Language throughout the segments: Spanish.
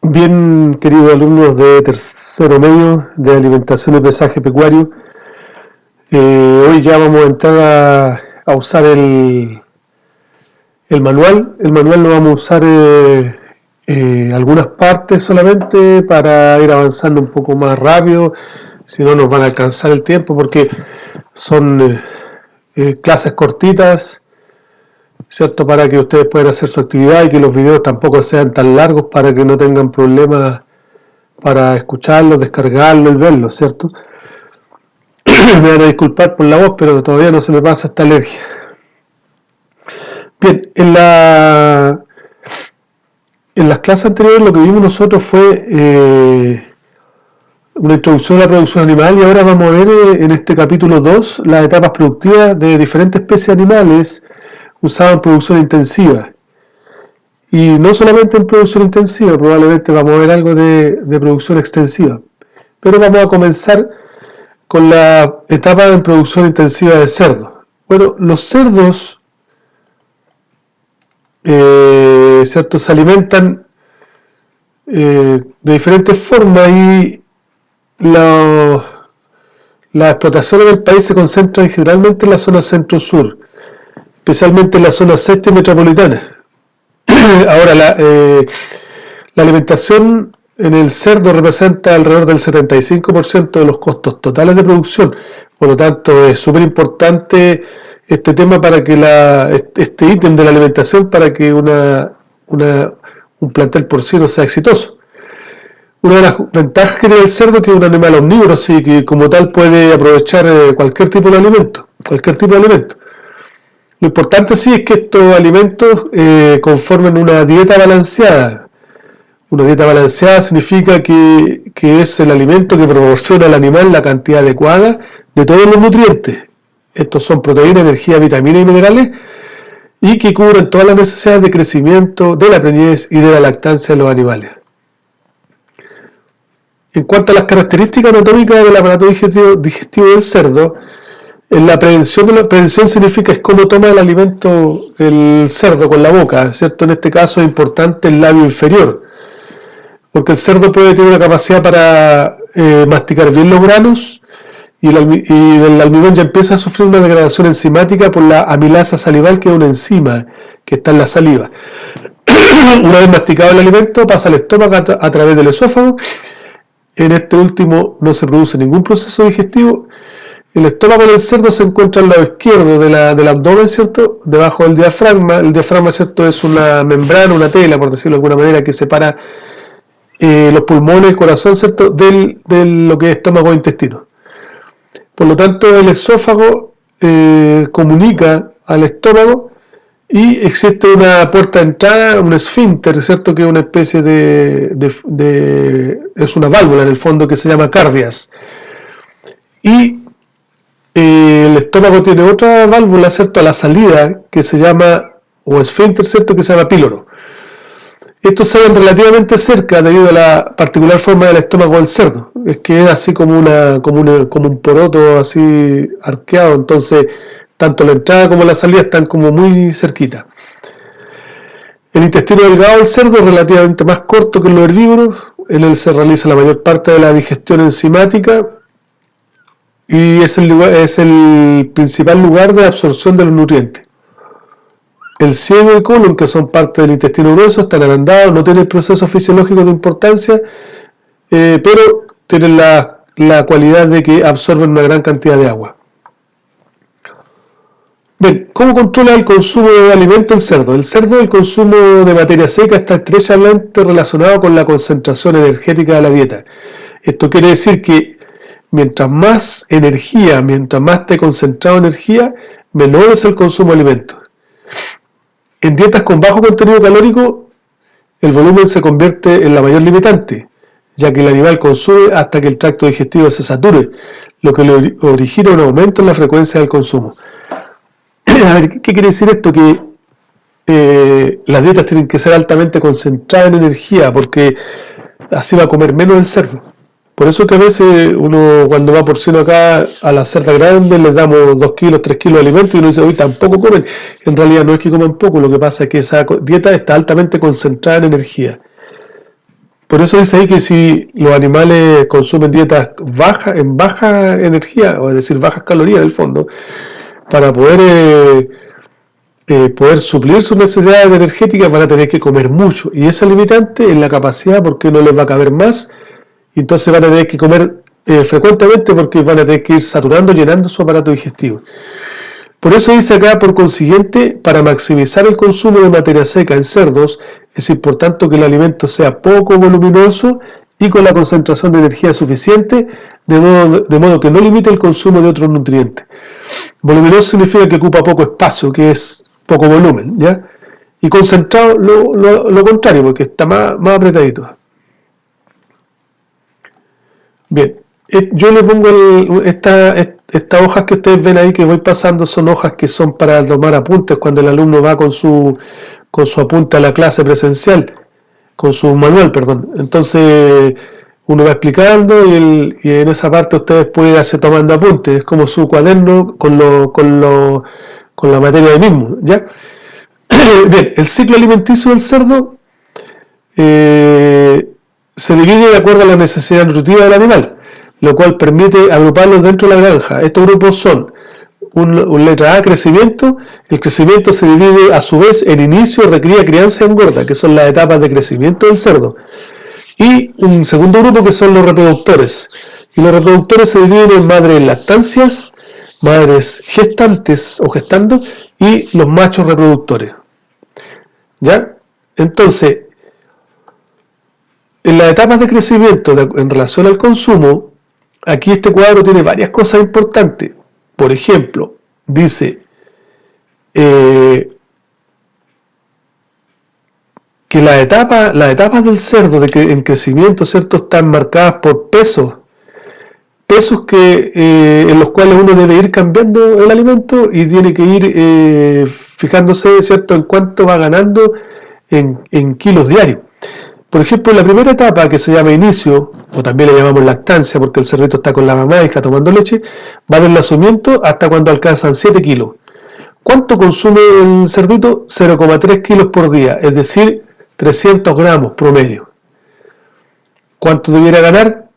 Bien, queridos alumnos de tercero medio de alimentación y pesaje pecuario, hoy ya vamos a entrar a usar el manual. El manual lo vamos a usar algunas partes solamente para ir avanzando un poco más rápido, si no nos van a alcanzar el tiempo porque son clases cortitas, ¿cierto? Para que ustedes puedan hacer su actividad y que los videos tampoco sean tan largos para que no tengan problemas para escucharlos, descargarlos y verlos, ¿cierto? Me van a disculpar por la voz, pero todavía no se me pasa esta alergia. Bien, en las clases anteriores lo que vimos nosotros fue una introducción a la producción animal, y ahora vamos a ver en este capítulo 2 las etapas productivas de diferentes especies animales usadas en producción intensiva. Y no solamente en producción intensiva, probablemente vamos a ver algo de producción extensiva. Pero vamos a comenzar con la etapa de producción intensiva de cerdos. Bueno, los cerdos, ¿cierto?, se alimentan de diferentes formas, y la explotación en el país se concentra generalmente en la zona centro-sur, especialmente en la zona sexta y metropolitana. Ahora, la alimentación en el cerdo representa alrededor del 75% de los costos totales de producción. Por lo tanto, es súper importante este tema para que este ítem de la alimentación para que un plantel porcino sea exitoso. Una de las ventajas que tiene el cerdo es que es un animal omnívoro, así que como tal puede aprovechar cualquier tipo de alimento. Lo importante sí es que estos alimentos conformen una dieta balanceada. Una dieta balanceada significa que es el alimento que proporciona al animal la cantidad adecuada de todos los nutrientes. Estos son proteínas, energía, vitaminas y minerales, y que cubren todas las necesidades de crecimiento, de la preñez y de la lactancia de los animales. En cuanto a las características anatómicas del aparato digestivo del cerdo, la prevención significa es cómo toma el alimento el cerdo con la boca, ¿cierto? En este caso es importante el labio inferior, porque el cerdo puede tener una capacidad para masticar bien los granos, y el almidón ya empieza a sufrir una degradación enzimática por la amilasa salival, que es una enzima que está en la saliva. Una vez masticado el alimento, pasa al estómago a través del esófago. En este último no se produce ningún proceso digestivo. El estómago del cerdo se encuentra al lado izquierdo del abdomen, ¿cierto?, debajo del diafragma. El diafragma, ¿cierto?, es una membrana, una tela, por decirlo de alguna manera, que separa los pulmones, el corazón, ¿cierto?, de lo que es estómago e intestino. Por lo tanto, el esófago comunica al estómago, y existe una puerta de entrada, un esfínter, ¿cierto?, que es una especie es una válvula en el fondo que se llama cardias. Y el estómago tiene otra válvula, ¿cierto?, a la salida, que se llama, o esfínter, ¿cierto?, que se llama píloro. Estos se ven relativamente cerca debido a la particular forma del estómago del cerdo. Es que es así como un poroto así arqueado, entonces tanto la entrada como la salida están como muy cerquita. El intestino delgado del cerdo es relativamente más corto que en los herbívoros. En él se realiza la mayor parte de la digestión enzimática, y es el principal lugar de absorción de los nutrientes. El ciego y el colon, que son parte del intestino grueso, están agrandados, no tienen procesos fisiológicos de importancia, pero tienen la cualidad de que absorben una gran cantidad de agua. Bien, ¿cómo controla el consumo de alimento el cerdo? El consumo de materia seca está estrechamente relacionado con la concentración energética de la dieta. Esto quiere decir que mientras más esté concentrado energía, menor es el consumo de alimentos. En dietas con bajo contenido calórico, el volumen se convierte en la mayor limitante, ya que el animal consume hasta que el tracto digestivo se sature, lo que le origina un aumento en la frecuencia del consumo. A ver, ¿qué quiere decir esto? Que las dietas tienen que ser altamente concentradas en energía, porque así va a comer menos el cerdo. Por eso que a veces uno, cuando va porcino acá a la cerda grande, les damos 2 kilos, 3 kilos de alimento, y uno dice, uy, tampoco comen. En realidad no es que coman poco, lo que pasa es que esa dieta está altamente concentrada en energía. Por eso dice ahí que si los animales consumen dietas bajas, en baja energía, o es decir, bajas calorías en el fondo, para poder suplir sus necesidades energéticas van a tener que comer mucho. Y esa limitante es la capacidad, porque no les va a caber más, y entonces van a tener que comer frecuentemente, porque van a tener que ir saturando, llenando su aparato digestivo. Por eso dice acá, por consiguiente, para maximizar el consumo de materia seca en cerdos, es importante que el alimento sea poco voluminoso y con la concentración de energía suficiente, de modo que no limite el consumo de otros nutrientes. Voluminoso significa que ocupa poco espacio, que es poco volumen, ¿ya? Y concentrado, lo contrario, porque está más apretadito. Bien, yo le pongo estas hojas que ustedes ven ahí que voy pasando, son hojas que son para tomar apuntes cuando el alumno va con su apunte a la clase presencial, con su manual, perdón. Entonces uno va explicando y en esa parte ustedes pueden irse tomando apuntes, es como su cuaderno con la materia del mismo, ¿ya? Bien, el ciclo alimenticio del cerdo se divide de acuerdo a la necesidad nutritiva del animal, lo cual permite agruparlos dentro de la granja. Estos grupos son letra A, crecimiento. El crecimiento se divide a su vez en inicio, recría, crianza y engorda, que son las etapas de crecimiento del cerdo. Y un segundo grupo que son los reproductores. Y los reproductores se dividen en madres lactancias, madres gestantes o gestando y los machos reproductores. ¿Ya? Entonces, en las etapas de crecimiento en relación al consumo, aquí este cuadro tiene varias cosas importantes. Por ejemplo, dice que las etapas del cerdo en crecimiento, ¿cierto?, están marcadas por pesos en los cuales uno debe ir cambiando el alimento y tiene que ir fijándose, ¿cierto?, en cuánto va ganando en kilos diarios. Por ejemplo, la primera etapa, que se llama inicio, o también le llamamos lactancia, porque el cerdito está con la mamá y está tomando leche, va del nacimiento hasta cuando alcanzan 7 kilos. ¿Cuánto consume el cerdito? 0,3 kilos por día, es decir, 300 gramos promedio. ¿Cuánto debiera ganar?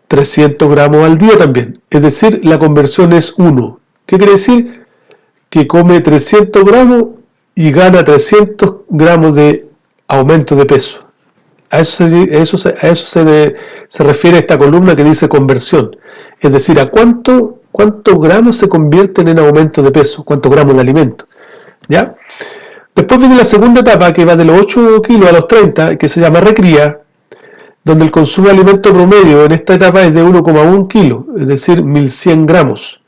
300 gramos al día también, es decir, la conversión es 1. ¿Qué quiere decir? Que come 300 gramos y gana 300 gramos de aumento de peso. A eso se refiere esta columna que dice conversión. Es decir, a cuántos gramos se convierten en aumento de peso, cuántos gramos de alimento. ¿Ya? Después viene la segunda etapa, que va de los 8 kilos a los 30, que se llama recría, donde el consumo de alimento promedio en esta etapa es de 1,1 kilo, es decir, 1100 gramos.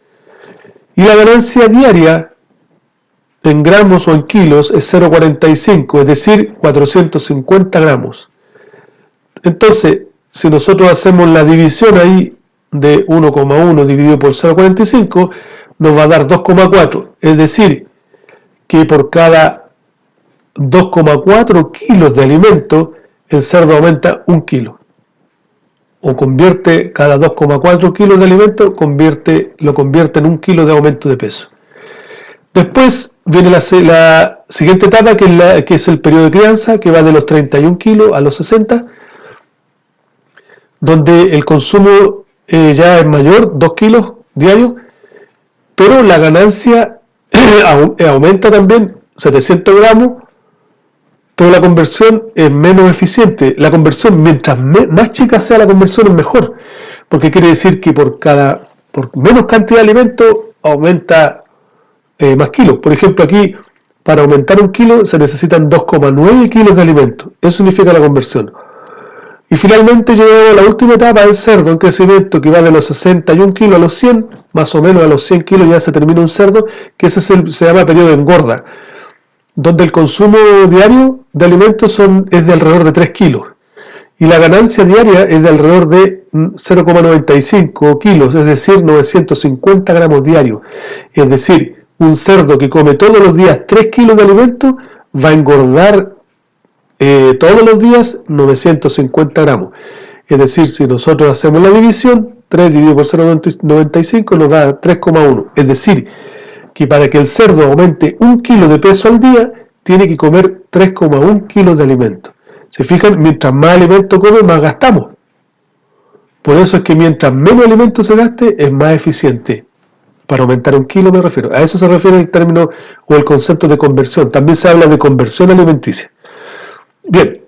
Y la ganancia diaria en gramos o en kilos es 0,45, es decir, 450 gramos. Entonces, si nosotros hacemos la división ahí de 1,1 dividido por 0,45, nos va a dar 2,4. Es decir, que por cada 2,4 kilos de alimento, el cerdo aumenta 1 kilo. O convierte cada 2,4 kilos de alimento, lo convierte en 1 kilo de aumento de peso. Después viene la siguiente etapa, que es el periodo de crianza, que va de los 31 kilos a los 60, donde el consumo ya es mayor, 2 kilos diarios, pero la ganancia aumenta también 700 gramos, pero la conversión es menos eficiente. La conversión, mientras más chica sea la conversión, es mejor, porque quiere decir que por menos cantidad de alimento aumenta más kilos. Por ejemplo, aquí, para aumentar 1 kilo se necesitan 2,9 kilos de alimento. Eso significa la conversión. Y finalmente llegamos a la última etapa del cerdo en crecimiento, que va de los 61 kilos a los 100, más o menos a los 100 kilos ya se termina un cerdo, que ese se llama periodo de engorda, donde el consumo diario de alimentos es de alrededor de 3 kilos. Y la ganancia diaria es de alrededor de 0,95 kilos, es decir, 950 gramos diarios. Es decir, un cerdo que come todos los días 3 kilos de alimento va a engordar todos los días 950 gramos. Es decir, si nosotros hacemos la división, 3 dividido por 0,95 nos da 3,1. Es decir, que para que el cerdo aumente 1 kilo de peso al día, tiene que comer 3,1 kilos de alimento. Se fijan, mientras más alimento come, más gastamos. Por eso es que mientras menos alimento se gaste, es más eficiente. Para aumentar 1 kilo me refiero. A eso se refiere el término o el concepto de conversión. También se habla de conversión alimenticia. Bien.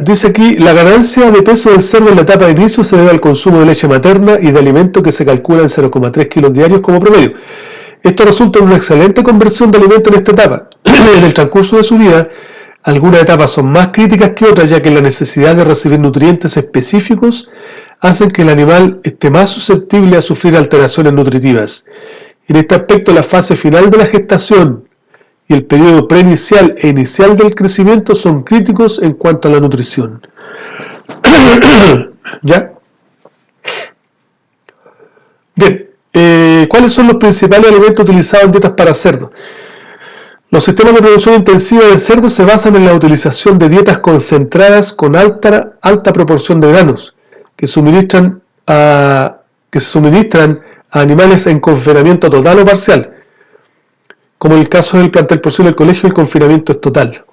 Dice aquí, la ganancia de peso del cerdo en la etapa de inicio se debe al consumo de leche materna y de alimento que se calcula en 0,3 kilos diarios como promedio. Esto resulta en una excelente conversión de alimento en esta etapa. En el transcurso de su vida, algunas etapas son más críticas que otras, ya que la necesidad de recibir nutrientes específicos hacen que el animal esté más susceptible a sufrir alteraciones nutritivas. En este aspecto, la fase final de la gestación y el periodo preinicial e inicial del crecimiento son críticos en cuanto a la nutrición. ¿Ya? Bien, ¿cuáles son los principales alimentos utilizados en dietas para cerdos? Los sistemas de producción intensiva de cerdo se basan en la utilización de dietas concentradas con alta proporción de granos, que se suministran a animales en confinamiento total o parcial. Como en el caso del plantel porcino del colegio, el confinamiento es total.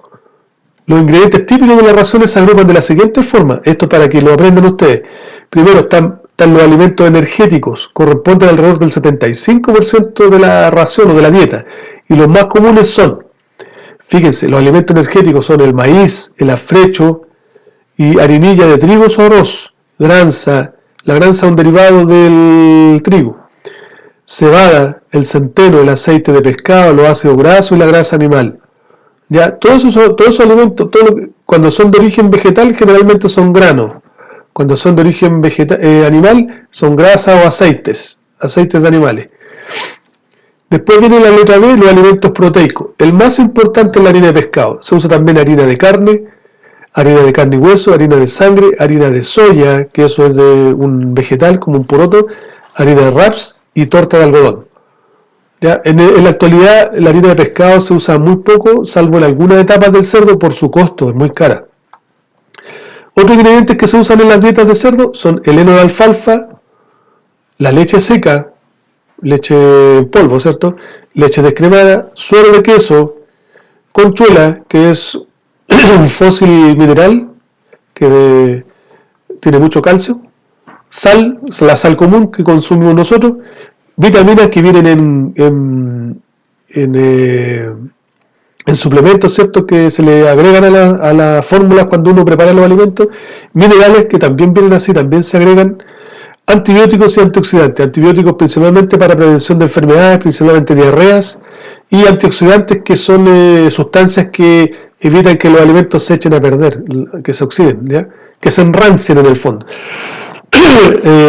Los ingredientes típicos de las raciones se agrupan de la siguiente forma. Esto para que lo aprendan ustedes. Primero están los alimentos energéticos, corresponden alrededor del 75% de la ración o de la dieta. Y los más comunes son, fíjense, los alimentos energéticos son el maíz, el afrecho y harinilla de trigo o arroz, granza, la granza es un derivado del trigo, cebada, el centeno, el aceite de pescado, los ácidos grasos y la grasa animal. Ya, todos esos alimentos, cuando son de origen vegetal, generalmente son granos. Cuando son de origen animal, son grasas o aceites de animales. Después viene la letra B, los alimentos proteicos. El más importante es la harina de pescado. Se usa también harina de carne y hueso, harina de sangre, harina de soya, que eso es de un vegetal como un poroto, harina de raps y torta de algodón. ¿Ya? En la actualidad la harina de pescado se usa muy poco, salvo en algunas etapas del cerdo por su costo, es muy cara. Otros ingredientes que se usan en las dietas de cerdo son el heno de alfalfa, la leche seca, leche en polvo, ¿cierto? Leche descremada, suero de queso, conchuela, que es un fósil mineral que tiene mucho calcio, sal, la sal común que consumimos nosotros, vitaminas que vienen en suplementos, ¿cierto?, que se le agregan a las fórmulas cuando uno prepara los alimentos, minerales que también vienen así, también se agregan, antibióticos y antioxidantes, antibióticos principalmente para prevención de enfermedades, principalmente diarreas, y antioxidantes que son sustancias que evitan que los alimentos se echen a perder, que se oxiden, ¿ya?, que se enrancien en el fondo.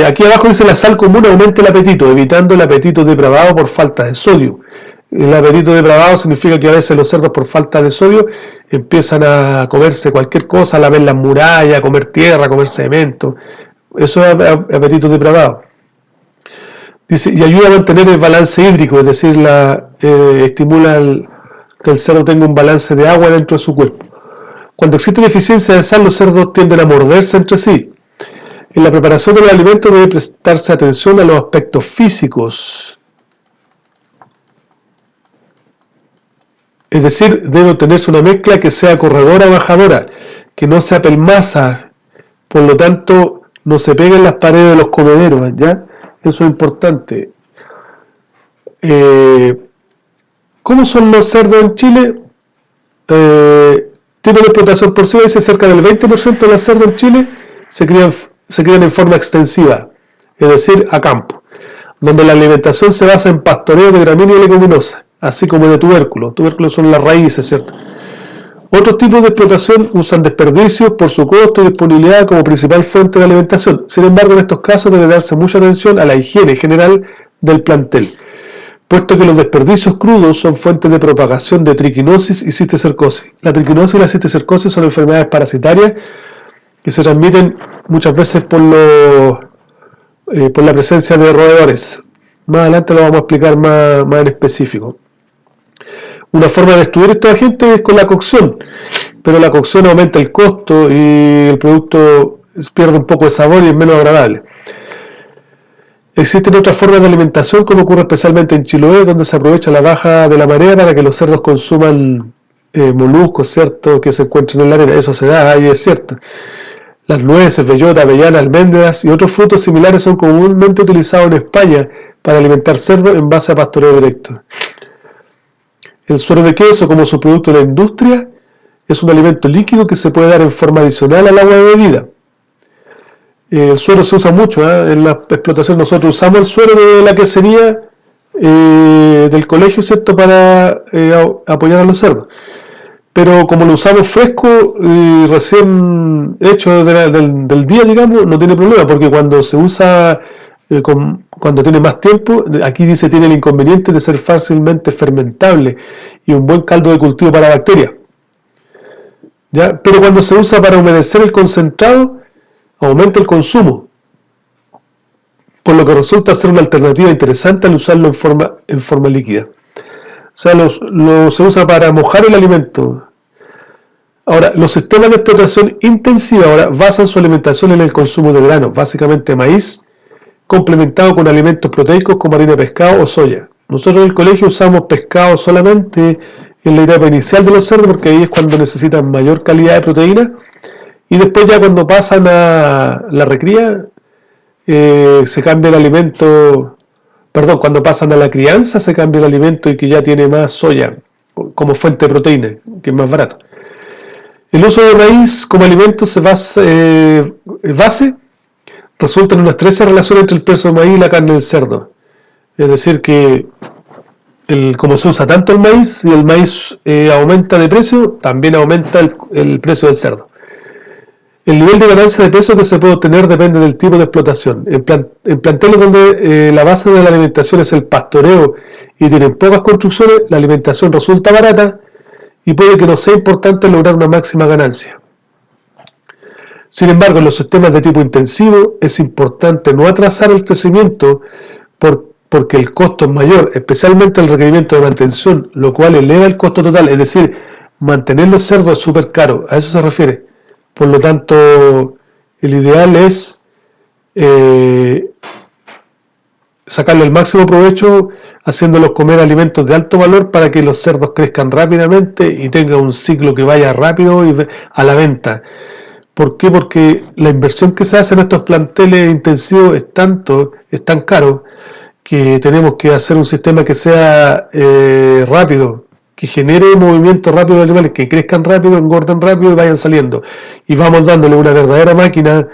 Aquí abajo dice la sal común aumenta el apetito, evitando el apetito depravado por falta de sodio. El apetito depravado significa que a veces los cerdos por falta de sodio empiezan a comerse cualquier cosa, a lamer las murallas, a comer tierra, a comer cemento. Eso es apetito depravado. Dice, y ayuda a mantener el balance hídrico, es decir, estimula que el cerdo tenga un balance de agua dentro de su cuerpo. Cuando existe deficiencia de sal, los cerdos tienden a morderse entre sí. En la preparación de los alimentos debe prestarse atención a los aspectos físicos. Es decir, debe obtenerse una mezcla que sea corredora o bajadora, que no sea pelmaza, por lo tanto no se peguen las paredes de los comederos, ¿ya? Eso es importante. ¿Cómo son los cerdos en Chile? Tipo de explotación porcina, dice cerca del 20% de los cerdos en Chile se crían en forma extensiva, es decir, a campo, donde la alimentación se basa en pastoreo de gramínea y leguminosa, así como de tubérculos. Tubérculos son las raíces, ¿cierto? Otros tipos de explotación usan desperdicios por su costo y disponibilidad como principal fuente de alimentación. Sin embargo, en estos casos debe darse mucha atención a la higiene general del plantel, puesto que los desperdicios crudos son fuentes de propagación de triquinosis y cisticercosis. La triquinosis y la cisticercosis son enfermedades parasitarias que se transmiten muchas veces por la presencia de roedores. Más adelante lo vamos a explicar más en específico. Una forma de destruir estos agentes es con la cocción, pero la cocción aumenta el costo y el producto pierde un poco de sabor y es menos agradable. Existen otras formas de alimentación, como ocurre especialmente en Chiloé, donde se aprovecha la baja de la marea para que los cerdos consuman moluscos, ¿cierto?, que se encuentran en la arena. Eso se da, ahí es cierto. Las nueces, bellota, avellana, almendras y otros frutos similares son comúnmente utilizados en España para alimentar cerdos en base a pastoreo directo. El suero de queso, como subproducto de la industria, es un alimento líquido que se puede dar en forma adicional al agua de bebida. El suero se usa mucho en la explotación. Nosotros usamos el suero de la quesería del colegio, ¿cierto?, para apoyar a los cerdos. Pero como lo usamos fresco y recién hecho del día, digamos, no tiene problema, porque cuando se usa cuando tiene más tiempo, aquí dice tiene el inconveniente de ser fácilmente fermentable y un buen caldo de cultivo para bacterias. ¿Ya? Pero cuando se usa para humedecer el concentrado, aumenta el consumo, por lo que resulta ser una alternativa interesante al usarlo en forma líquida. O sea, se usa para mojar el alimento. Ahora, los sistemas de explotación intensiva ahora basan su alimentación en el consumo de granos, básicamente maíz, complementado con alimentos proteicos como harina de pescado o soya. Nosotros en el colegio usamos pescado solamente en la etapa inicial de los cerdos, porque ahí es cuando necesitan mayor calidad de proteína, y después ya cuando pasan a la recría, se cambia el alimento, perdón, cuando pasan a la crianza se cambia el alimento y que ya tiene más soya como fuente de proteína, que es más barato. El uso de maíz como alimento base resulta en una estrecha relación entre el peso del maíz y la carne del cerdo. Es decir, que como se usa tanto el maíz y el maíz aumenta de precio, también aumenta el precio del cerdo. El nivel de ganancia de peso que se puede obtener depende del tipo de explotación. En planteles donde la base de la alimentación es el pastoreo y tienen pocas construcciones, la alimentación resulta barata y puede que no sea importante lograr una máxima ganancia. Sin embargo, en los sistemas de tipo intensivo es importante no atrasar el crecimiento porque el costo es mayor, especialmente el requerimiento de mantención, lo cual eleva el costo total. Es decir, mantener los cerdos es súper caro, a eso se refiere. Por lo tanto, el ideal es sacarle el máximo provecho haciéndolos comer alimentos de alto valor para que los cerdos crezcan rápidamente y tengan un ciclo que vaya rápido y a la venta. ¿Por qué? Porque la inversión que se hace en estos planteles intensivos es tan caro que tenemos que hacer un sistema que sea rápido, que genere movimiento rápido de animales, que crezcan rápido, engorden rápido y vayan saliendo. Y vamos dándole una verdadera máquina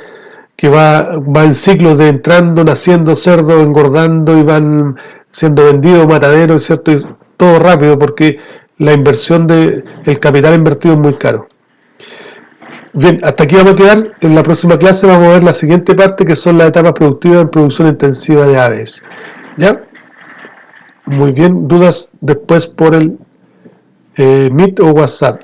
que va en ciclos de entrando, naciendo cerdos, engordando y van siendo vendidos, mataderos, ¿cierto? Y todo rápido porque la inversión el capital invertido es muy caro. Bien, hasta aquí vamos a quedar. En la próxima clase vamos a ver la siguiente parte, que son las etapas productivas en producción intensiva de aves. ¿Ya? Muy bien, dudas después por el Meet o WhatsApp.